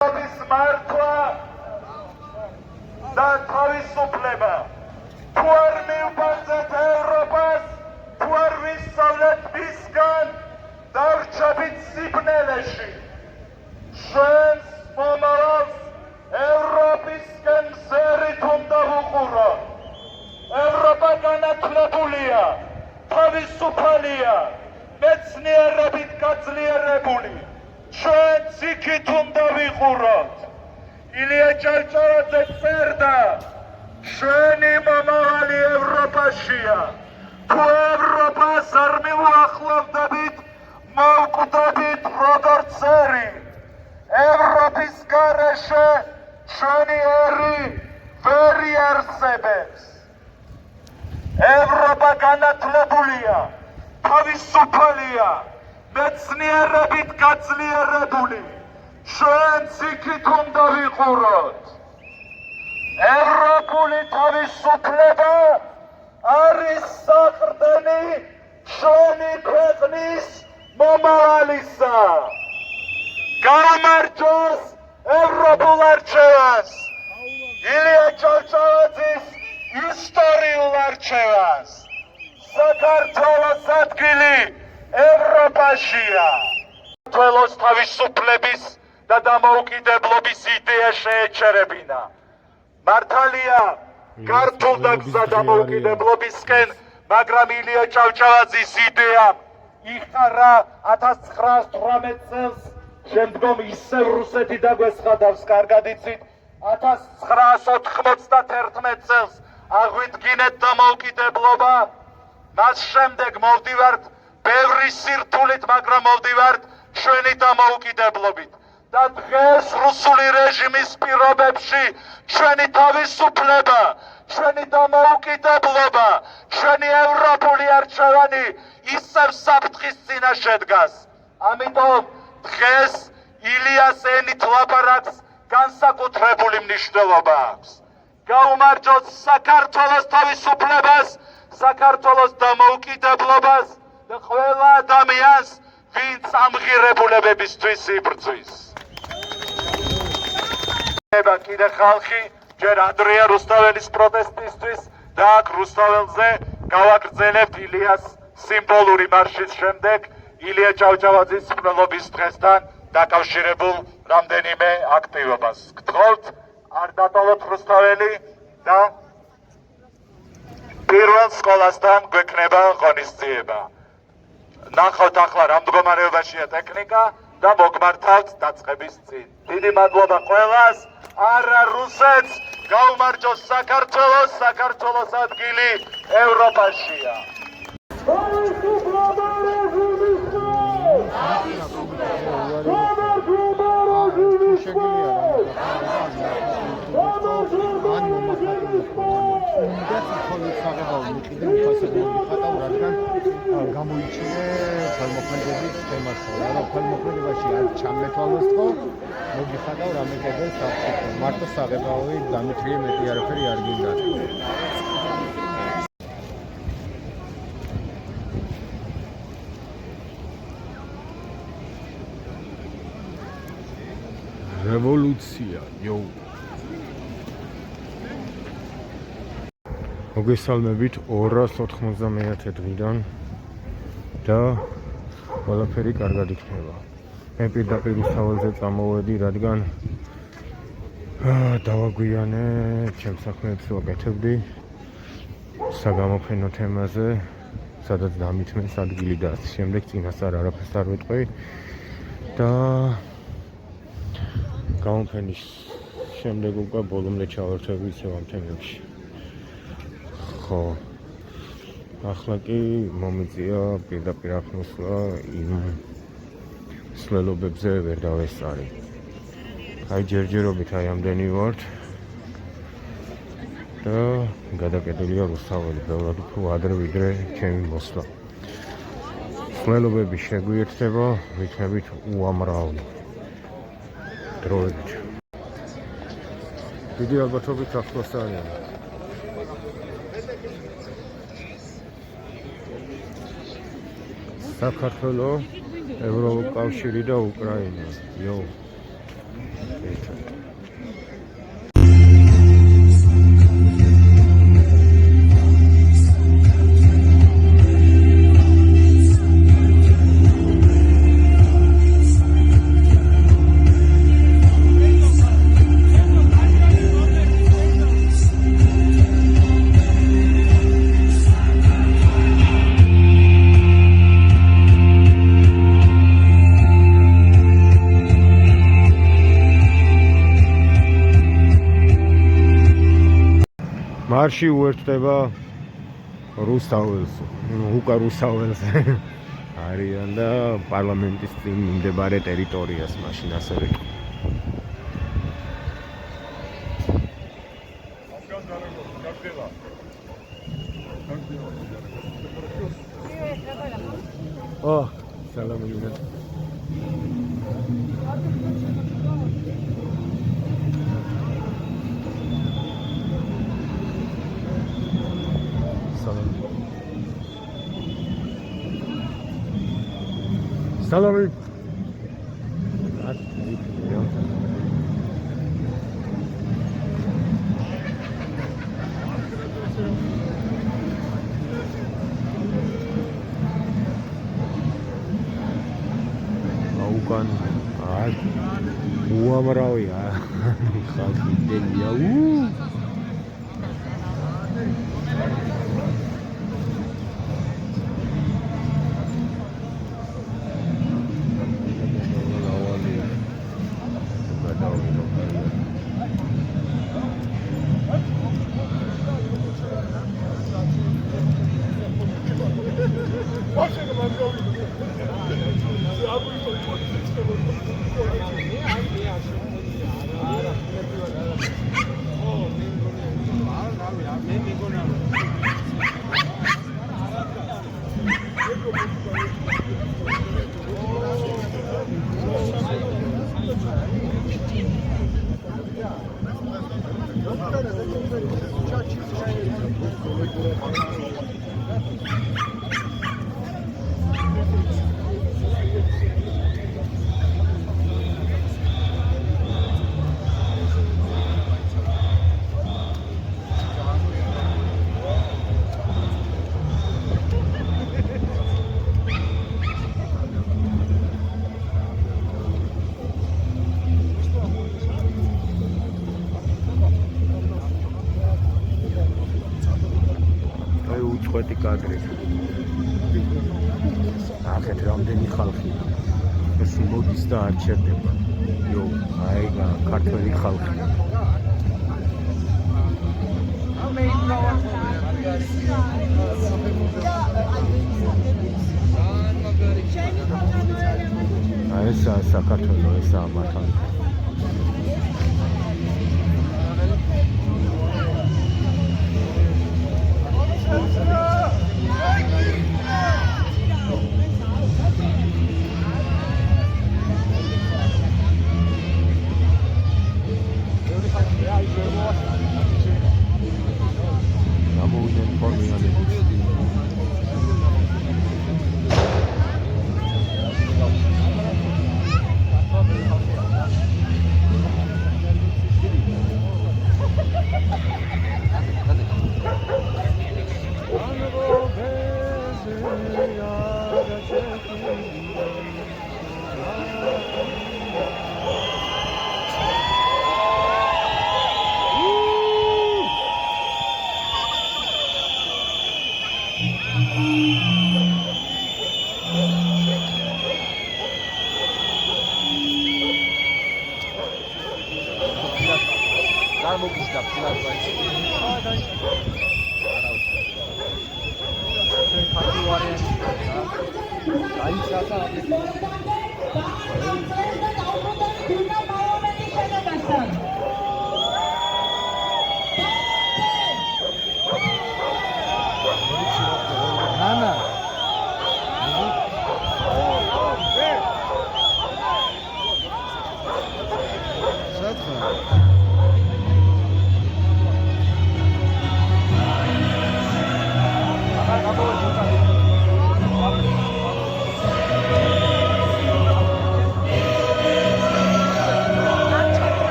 მართვა და თავისუფლება თუ არ მივბაძეთ ევროპას, თუ არ ვისწავლეთ მისგან დარჩებით სიბნელეში. ჩვენს მომავალს ევროპისკენ მზერით უნდა ვუყუროთ. ევროპა განათლებულია, თავისუფალია, მეცნიერებით გაძლიერებული. ჩვენც იქით უნდა ვიყუროთ. ილია ჭავჭავაძე წერდა, ჩვენი მომავალი ევროპაშია. თუ ევროპას არ მივუახლოვდებით, მოვკვდებით როგორც ერი. ევროპის გარეშე ჩვენი ერი ვერ იარსებებს. ევროპა განათლებულია, თავისუფალია, მეცნიერებით გაძლიერებული. ჩვენც იქით უნდა ვიყუროთ. ევროპული თავისუფლება არის საყრდენი ჩვენი ქვეყნის მომავალისა. გაუმარჯოს ევროპულ არჩევანს, ილია ჭავჭავაძის ისტორიულ არჩევანს. საქართველოს ადგილი ევროპაშია. საქართველოს თავისუფლების და დამოუკიდებლობის იდეა შეეჩერებინა. მართალია ქართულ და გზა დამოუკიდებლობისკენ, მაგრამ ილია ჭავჭავაძის იდეამ იხარა 1918 წელს, შემდგომ ისევ რუსეთი დაგვესხადავს, კარგად იცით, 1991 წელს აღვიდგინეთ დამოუკიდებლობა, მას შემდეგ მოვდივართ ბევრი სირთულით, მაგრამ მოვდივართ ჩვენი დამოუკიდებლობით. და დღეს რუსული რეჟიმის პირობებში ჩვენი თავისუფლება, ჩვენი დამოუკიდებლობა, ჩვენი ევროპული არჩევანი ისევ საფრთხის წინაშე დგას. ამიტომ დღეს ილიას ენით ლაპარაკს განსაკუთრებული მნიშვნელობა აქვს. გაუმარჯოს საქართველოს თავისუფლებას, საქართველოს დამოუკიდებლობას და ყველა ადამიანს, ვინც ამღირებულებებისთვის იბრძვის. კიდე ხალხი ჯერ ანდრია რუსთაველის პროტესტისთვის და აქ რუსთაველზე გავაგრძელებთ ილიას სიმბოლური მარშის შემდეგ ილია ჭავჭავაძის მკვლელობის დღესთან დაკავშირებულ რამდენიმე აქტივობას. გთხოვთ არ დატოვოთ რუსთაველი და პირველ სკოლასთან გვექნება ღონისძიება. ნახავთ ახლა რა მდგომარეობაშია ტექნიკა და მოგმართავთ დაწყების წინ. დიდი მადლობა ყველას, არა რუსეთს, გაუმარჯოს საქართველოს, საქართველოს ადგილი ევროპაშია. გამოიჩინე ხელმოქმედების თემასა. რა ხელმოქმედებაში არ ჩამეთვალოს ხო? მოგიხატავ რამე კეთილ საფრთხე. მარტო საღებავი დამიტრივე მეტი არაფერი არ გინდა. რევოლუცია, იო. მოგესალმებით 291 დღიდან და ყველაფერი კარგად იქნება. მე პირდაპირ რუსთაველზე წამოვედი, რადგან დავაგვიანე ჩემს საქმეებს ვაკეთებდი საგამოფენო თემაზე, სადაც დამითმეს ადგილი და ასე შემდეგ, წინასწარ არაფერს არ ვეტყვი და გამოფენის შემდეგ უკვე ბოლომდე ჩავერთვები ისევ ამ თემებში. ხო, ახლა კი მომიწია პირდაპირ აქ მოსვლა იმ სვლელობებზე ვერ დავესწარი. აი ჯერჯერობით აი ამდენი ვართ და გადაკეტილია რუსთაველი, ბევრად უფრო ადრე ვიდრე ჩემი მოსვლა. სვლელობები შეგვიერთდება, ვიქნებით უამრავი დროებით. დიდი ალბათობით ახლოს არიან. საქართველო, ევროკავშირი და უკრაინა. იო. მარში უერთდება რუსთაველს, უკა რუსთაველზე არიან და პარლამენტის წინ მიმდებარე ტერიტორიას მაშინ ასევე سلام علیکم سلام علیکم უამრავია ხალხი დელია უწყვეტი კადრი. ახეთ რამდენი ხალხი ეს მოდის და არ ჩერდება. იო, აი ქართველი ხალხი. აი ეს საქართველო ესაა მათთან.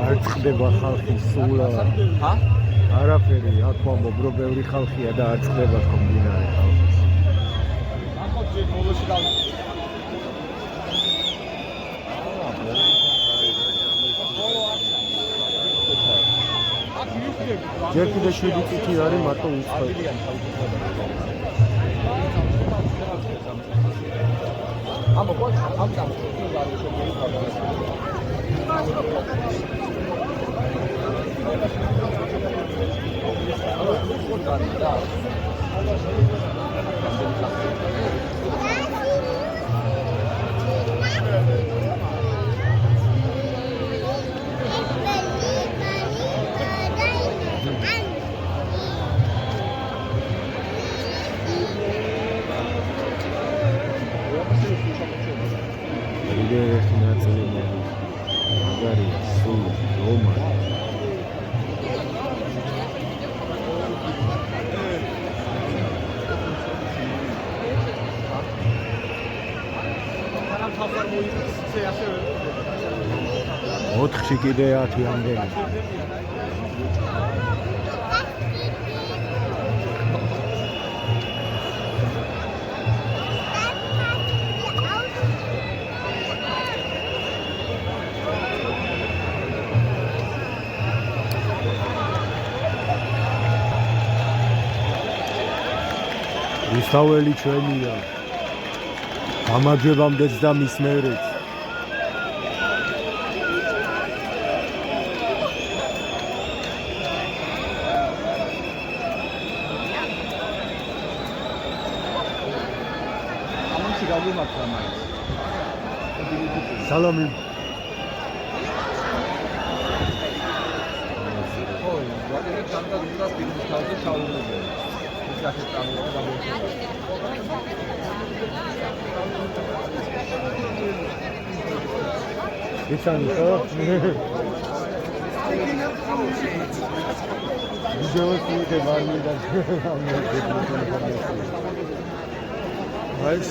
არ წყდება ხალხი სულ არაფერი აქ ვამბობ რომ ბევრი ხალხია და არ წყდება თქო მდინარე ხალხის ჯერ კიდე 7 წუთი არის მარტო უცხოელი ოთხში კიდე 10 ამდენი რუსთაველი ჩვენია გამარჯვებამდეც და მის მერეც სალამი ისანი ხო? ვიდეოს ვიდე ვარნიდა აი ეს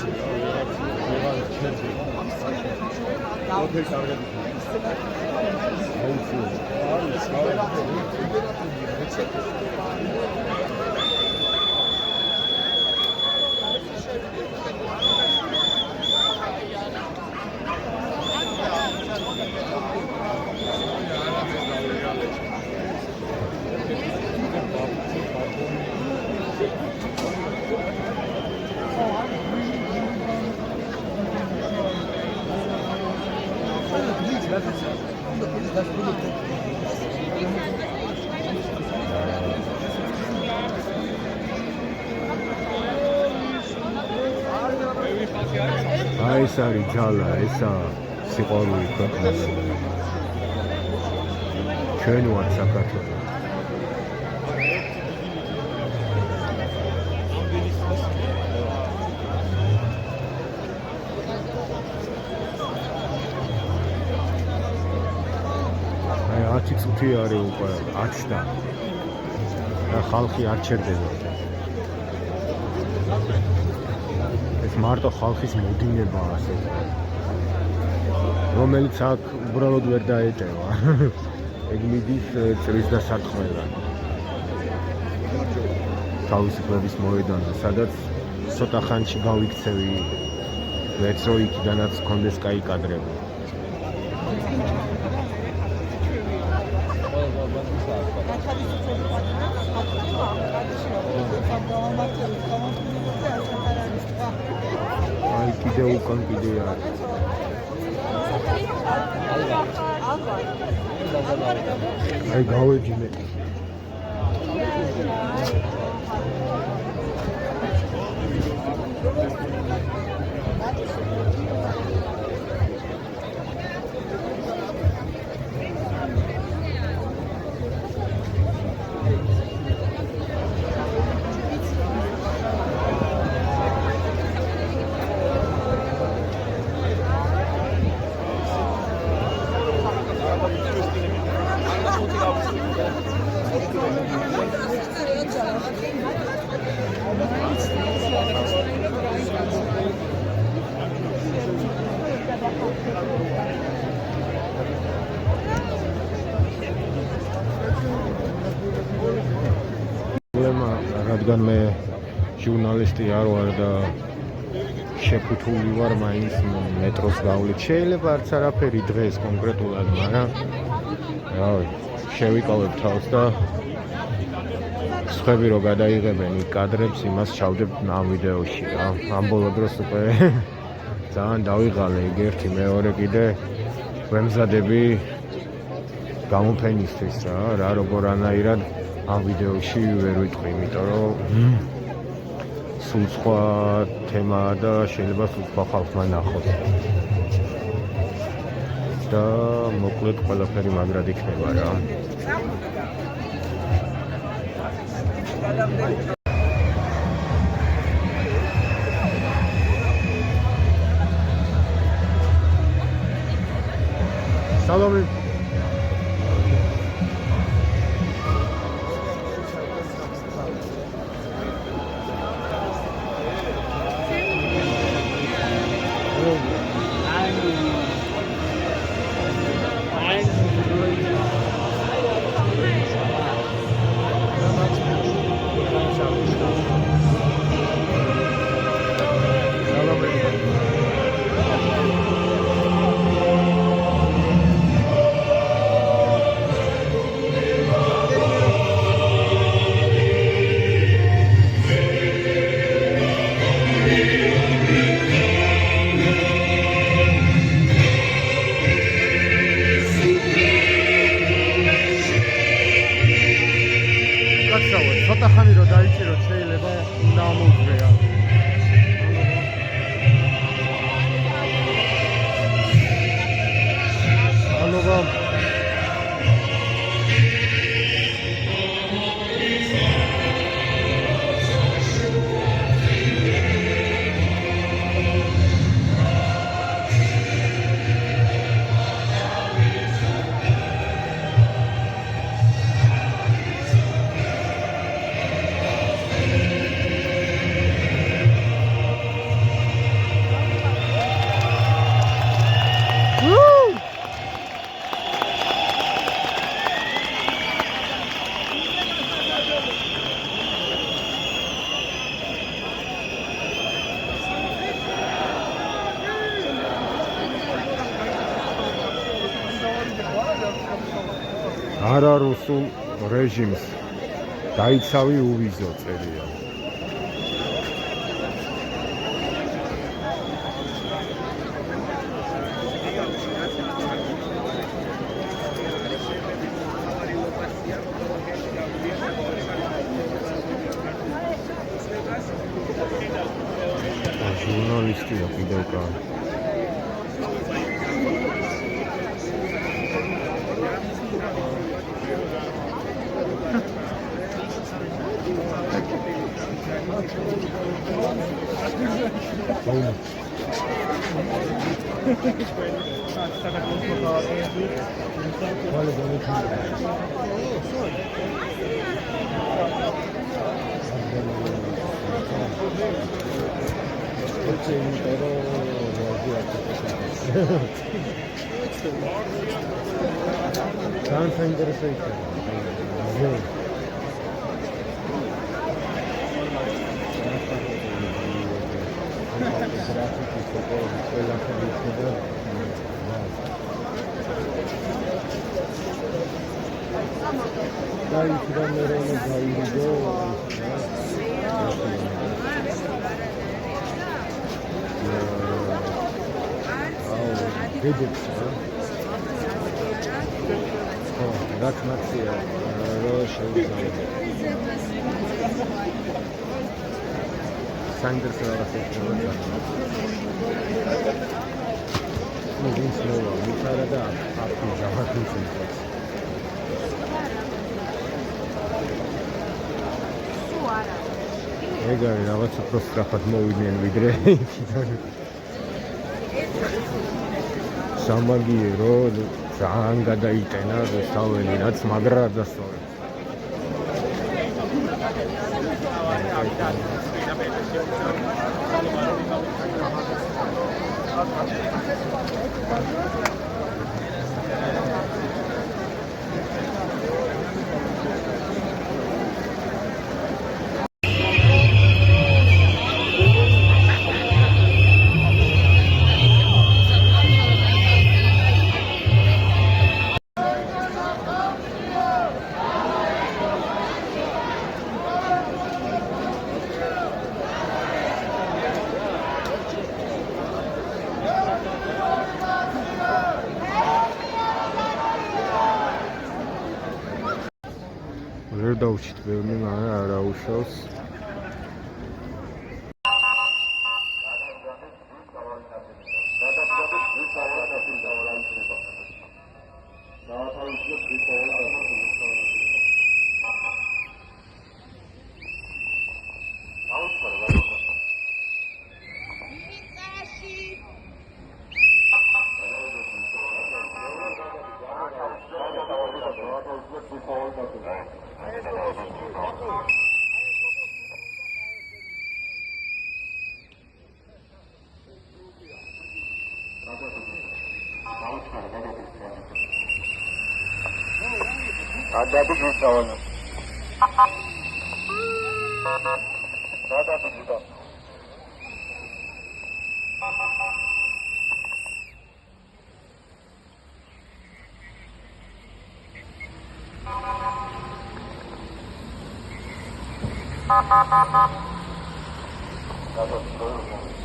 ეს არის ძალა, ესა სიყვარული ქვეყნის. ჩვენ ვართ საქართველო. აი 10 წუთი არის უკვე 10-და. და ხალხი არ ჩერდება. მარტო ხალხის მოდინებაა ასეთი რომელიც აქ უბრალოდ ვერ დაეტევა ეგ მიდის წრის დასარტყმელად თავისუფლების მოედანზე სადაც ცოტა ხანში გავიქცევი ვერც რო იქიდანაც კონდეს კაი კადრები კიდე უკან კიდე არის აი გავეჯინე. რადგან მე ჟურნალისტი არ ვარ და შეფუთული ვარ მაინც მეტროს გავლით. შეიძლება არც არაფერი დღეს კონკრეტულად, მაგრამ რავი, შევიკავებ თავს და სხვები რო გადაიღებენ იქ კადრებს, იმას ჩავდებ ამ ვიდეოში რა. ამ ბოლო დროს უკვე ძალიან დავიღალე იქ ერთი მეორე კიდე ვემზადები გამოფენისთვის რა როგორ ანაირად ამ ვიდეოში ვერ ვიტყვი, იმიტომ რომ სულ სხვა თემაა და შეიძლება სულ სხვა ხალხმა ნახოს. და მოკლედ ყველაფერი მაგრად იქნება რა. სალომი ცოტა ხანი რო დაიჭიროთ შეიძლება უნდა ამოვწრია. ალობა არარუსულ რეჟიმს დაიცავი უვიზო წერია. ჟურნალისტია კიდევ კან. Can't interesting. ხო, რაც მაქცია, რომ შეუძლია. სანდერს რაღაც ექნება. მოგინს მოვა, მიწარა და აფი ჯავახის იმას. ეგ არის რაღაც უფრო სწრაფად მოვიდნენ ვიდრე იქიდან. სამაგიერო ძალიან გადაიტენა რუსთაველი რაც მაგრა დასწორე. ვერ დავუჩით ბევრი, მაგრამ არა უშავს. Ada di Gusawal. Ada di Gusawal. Ada di Gusawal.